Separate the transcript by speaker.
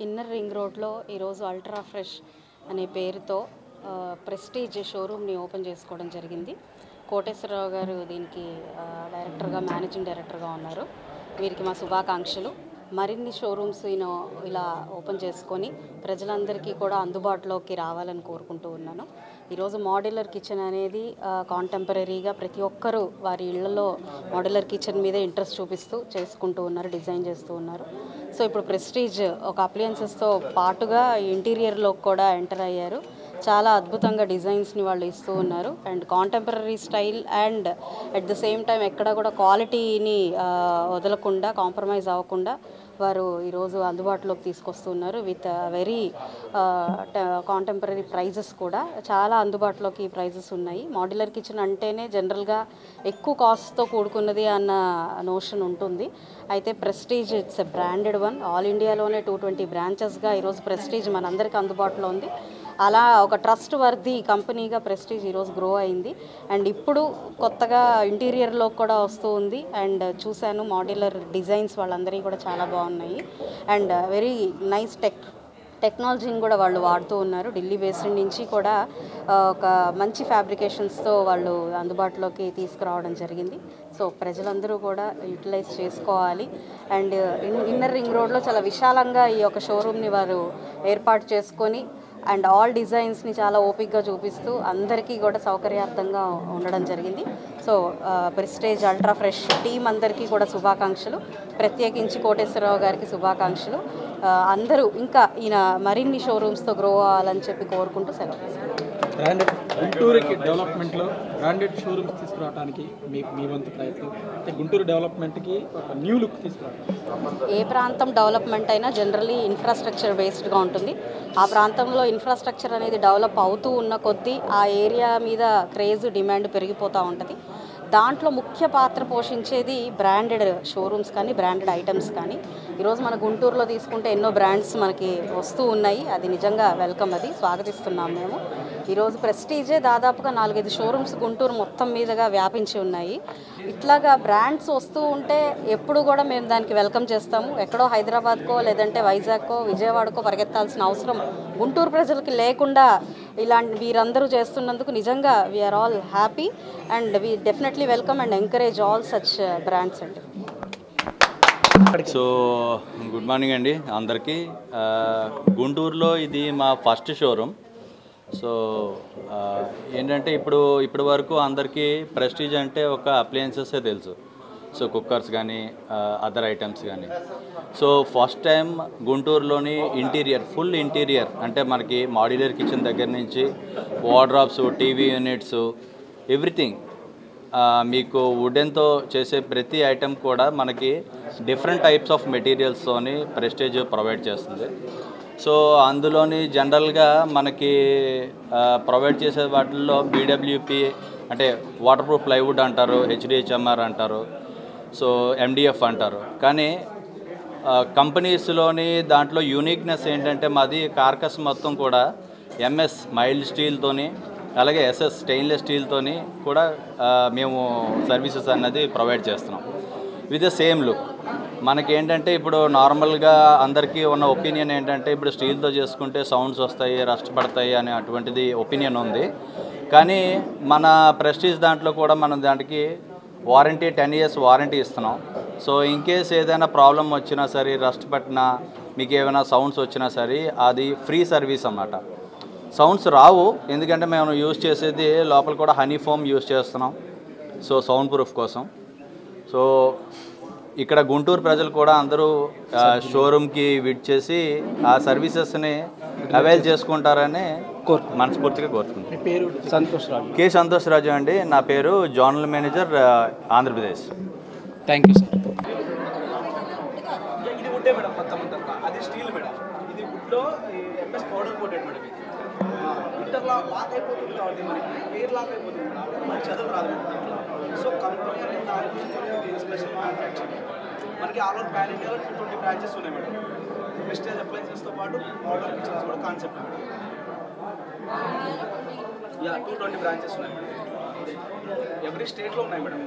Speaker 1: Inner ring రోడ్లో ఈరోజు ultra fresh అనే పేరుతో ప్రెస్టీజ్ షోరూమ్ని ఓపెన్ చేసుకోవడం జరిగింది. కోటేశ్వరరావు గారు దీనికి డైరెక్టర్గా, మేనేజింగ్ డైరెక్టర్గా ఉన్నారు. వీరికి మా శుభాకాంక్షలు. మరిన్ని షోరూమ్స్ ఇలా ఓపెన్ చేసుకొని ప్రజలందరికీ కూడా అందుబాటులోకి రావాలని కోరుకుంటూ ఉన్నాను. ఈరోజు మాడ్యులర్ కిచెన్ అనేది కాంటెంపరీగా ప్రతి ఒక్కరూ వారి ఇళ్లలో మాడ్యులర్ కిచెన్ మీదే ఇంట్రెస్ట్ చూపిస్తూ చేసుకుంటూ ఉన్నారు, డిజైన్ చేస్తూ ఉన్నారు. సో ఇప్పుడు ప్రెస్టీజ్ ఒక అప్లయన్సెస్తో పాటుగా ఇంటీరియర్లో కూడా ఎంటర్ అయ్యారు. చాలా అద్భుతంగా డిజైన్స్ని వాళ్ళు ఇస్తూ ఉన్నారు. And contemporary style and at the same time ఎక్కడ కూడా క్వాలిటీని వదలకుండా, కాంప్రమైజ్ అవ్వకుండా వారు ఈరోజు అందుబాటులోకి తీసుకొస్తున్నారు. విత్ వెరీ కాంటెంపరీ ప్రైజెస్ కూడా చాలా అందుబాటులోకి ఈ ప్రైజెస్ ఉన్నాయి. మాడ్యులర్ కిచెన్ అంటేనే జనరల్గా ఎక్కువ కాస్ట్తో కూడుకున్నది అన్న నోషన్ ఉంటుంది. అయితే prestige it's a branded one. All ఇండియాలోనే 220 బ్రాంచెస్గా ఈరోజు ప్రెస్టీజ్ మనందరికీ అందుబాటులో ఉంది. అలా ఒక ట్రస్ట్ వర్ది కంపెనీగా ప్రెస్టీజ్ ఈరోజు గ్రో అయింది. అండ్ ఇప్పుడు కొత్తగా ఇంటీరియర్లో కూడా వస్తూ ఉంది. అండ్ చూశాను మాడ్యులర్ డిజైన్స్ వాళ్ళందరికీ కూడా చాలా బాగున్నాయి. అండ్ వెరీ నైస్ టెక్నాలజీని కూడా వాళ్ళు వాడుతూ ఉన్నారు. ఢిల్లీ బేస్డ్ నుంచి కూడా ఒక మంచి ఫ్యాబ్రికేషన్స్తో వాళ్ళు అందుబాటులోకి తీసుకురావడం జరిగింది. సో ప్రజలందరూ కూడా యూటిలైజ్ చేసుకోవాలి. అండ్ ఇన్నర్ రింగ్ రోడ్లో చాలా విశాలంగా ఈ యొక్క షోరూమ్ని వారు ఏర్పాటు చేసుకొని అండ్ ఆల్ డిజైన్స్ని చాలా ఓపిక్గా చూపిస్తూ అందరికీ కూడా సౌకర్యార్థంగా ఉండడం జరిగింది. So prestige ultra fresh team అందరికీ కూడా శుభాకాంక్షలు. ప్రత్యేకించి కోటేశ్వరరావు గారికి శుభాకాంక్షలు. అందరూ ఇంకా ఈయన మరిన్ని షోరూమ్స్తో గ్రో అవ్వాలని చెప్పి కోరుకుంటూ సెలవు.
Speaker 2: బ్రాండెడ్ గుంటూరుకి డెవలప్మెంట్లో బ్రాండెడ్ షోరూమ్స్ తీసుకురావడానికి మీ వంతు ప్రయత్నం, అంటే గుంటూరు డెవలప్మెంట్కి ఒక న్యూ లుక్ తీసుకురావడం.
Speaker 1: ఏ ప్రాంతం డెవలప్మెంట్ అయినా జనరల్లీ ఇన్ఫ్రాస్ట్రక్చర్ బేస్డ్గా ఉంటుంది. ఆ ప్రాంతంలో ఇన్ఫ్రాస్ట్రక్చర్ అనేది డెవలప్ అవుతూ ఉన్న కొద్దీ ఆ ఏరియా మీద క్రేజ్, డిమాండ్ పెరిగిపోతూ ఉంటుంది. దాంట్లో ముఖ్య పాత్ర పోషించేది బ్రాండెడ్ షోరూమ్స్ కానీ, బ్రాండెడ్ ఐటమ్స్ కానీ. ఈరోజు మన గుంటూరులో తీసుకుంటే ఎన్నో బ్రాండ్స్ మనకి వస్తూ ఉన్నాయి. అది నిజంగా వెల్కమ్, అది స్వాగతిస్తున్నాం మేము. ఈరోజు ప్రెస్టీజే దాదాపుగా 4-5 షోరూమ్స్ గుంటూరు మొత్తం మీదుగా వ్యాపించి ఉన్నాయి. ఇట్లాగా బ్రాండ్స్ వస్తూ ఉంటే ఎప్పుడు కూడా మేము దానికి వెల్కమ్ చేస్తాము. ఎక్కడో హైదరాబాద్కో లేదంటే వైజాగ్కో విజయవాడకో పరిగెత్తాల్సిన అవసరం గుంటూరు ప్రజలకి లేకుండా ఇలాంటి వీరందరూ చేస్తున్నందుకు నిజంగా we are all happy and we definitely welcome and encourage all such brands అండి.
Speaker 3: సో గుడ్ మార్నింగ్ అండి అందరికీ. గుంటూరులో ఇది మా ఫస్ట్ షోరూమ్. సో ఏంటంటే ఇప్పటి వరకు అందరికీ ప్రెస్టీజ్ అంటే ఒక అప్లయన్సెసే తెలుసు. సో కుక్కర్స్ కానీ అదర్ ఐటమ్స్ కానీ. సో ఫస్ట్ టైం గుంటూరులోని ఫుల్ ఇంటీరియర్ అంటే మనకి మాడ్యులర్ కిచెన్ దగ్గర నుంచి వార్డ్రాబ్స్, టీవీ యూనిట్స్, ఎవ్రీథింగ్ మీకు వుడెన్తో చేసే ప్రతి ఐటెం కూడా మనకి డిఫరెంట్ టైప్స్ ఆఫ్ మెటీరియల్స్తోని ప్రెస్టీజ్ ప్రొవైడ్ చేస్తుంది. సో అందులోని జనరల్గా మనకి ప్రొవైడ్ చేసే వాటిల్లో BWP అంటే వాటర్ ప్రూఫ్ ప్లైవుడ్ అంటారు, HDHMR అంటారు, సో MDF అంటారు. కానీ కంపెనీస్లోని దాంట్లో యూనిక్నెస్ ఏంటంటే మాది కార్కస్ మొత్తం కూడా MS మైల్డ్ స్టీల్తోని, అలాగే SS స్టెయిన్లెస్ స్టీల్తోని కూడా మేము సర్వీసెస్ అన్నది ప్రొవైడ్ చేస్తున్నాం విత్ ద సేమ్ లుక్. మనకేంటంటే ఇప్పుడు నార్మల్గా అందరికీ ఉన్న ఒపీనియన్ ఏంటంటే ఇప్పుడు స్టీల్తో చేసుకుంటే సౌండ్స్ వస్తాయి, రస్ట్ పడతాయి అనే అటువంటిది ఒపీనియన్ ఉంది. కానీ మన ప్రెస్టీజ్ దాంట్లో కూడా మనం దానికి వారంటీ 10 years వారంటీ ఇస్తున్నాం. సో ఇన్ కేస్ ఏదైనా ప్రాబ్లం వచ్చినా సరే, రస్ట్ పట్టినా, మీకు ఏమైనా సౌండ్స్ వచ్చినా సరే అది ఫ్రీ సర్వీస్ అన్నమాట. సౌండ్స్ రావు, ఎందుకంటే మేము యూజ్ చేసేది లోపల కూడా హనీ ఫోమ్ యూజ్ చేస్తున్నాం, సో సౌండ్ ప్రూఫ్ కోసం. సో ఇక్కడ గుంటూరు ప్రజలు కూడా అందరూ షోరూమ్కి విచ్చేసి ఆ సర్వీసెస్ని అవైల్ చేసుకుంటారని మనస్ఫూర్తిగా కోరుకుంటున్నాను.
Speaker 2: పేరు
Speaker 3: కే సంతోష్ రాజు అండి నా పేరు, zonal manager Andhra Pradesh.
Speaker 2: Thank you sir.
Speaker 4: ఇది వుడ్డే మేడం, మొత్తం అంతా అది స్టీల్ మేడం. ఇది వుడ్లో MS పౌడర్ కోటెడ్ మేడం. ఇది వింటర్లో లాక్ అయిపోతుంది కాబట్టి మనకి ఎయిర్ లాక్ అయిపోతుంది మేడం, మనకి చదువు రాదు మేడం. సో కంపెనీ అనేది దాని స్పెషల్ మ్యానుఫ్యాక్చరింగ్. మనకి ఆల్ ఓవర్ ప్యాన్ ఇండియాలో 220 బ్రాంచెస్ ఉన్నాయి మేడం. ప్రెస్టీజ్ అప్లయన్సెస్తో పాటు మోడల్ కిచెన్స్ కూడా కాన్సెప్ట్ మేడం. 220 బ్రాంచెస్ ఉన్నాయి మేడం. ఎవ్రీ స్టేట్లో ఉన్నాయి మేడం.